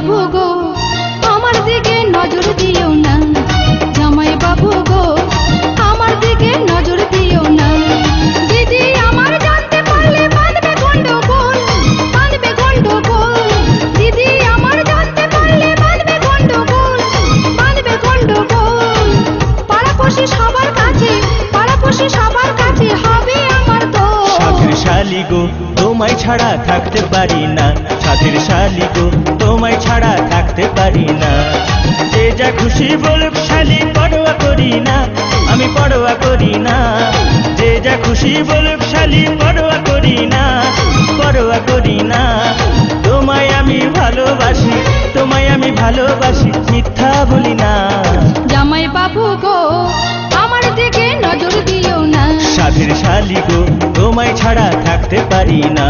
বাবু গো আমার দিকে নজর দিও না, জামাই বাবু গো আমার দিকে নজর দিও না। দিদি আমার জানতে পারলে বাঁধবে গন্ডগোল, বাঁধবে গন্ডগোল। দিদি আমার জানতে পারলে বাঁধবে গন্ডগোল, বাঁধবে গন্ডগোল। পাড়াপড়শি সবার কাছে, পাড়াপড়শি সবার কাছে হবে আমার দোষ। সাধের শালি গো তোমায় ছাড়া থাকতে পারি না, সাধের শালি গো তোমায় ছাড়া থাকতে পারি না। যে যা খুশি বলুক শালি পরোয়া করি না, আমি পরোয়া করি না। যে যা খুশি বলুক শালি পরোয়া করি না, পরোয়া করি না। তোমায় আমি ভালোবাসি, তোমায় আমি ভালোবাসি, মিথ্যা বলি না। জামাই বাবু গো আমার দিকে নজর দিও না, সাধের শালি গো তোমায় ছাড়া থাকতে পারি না।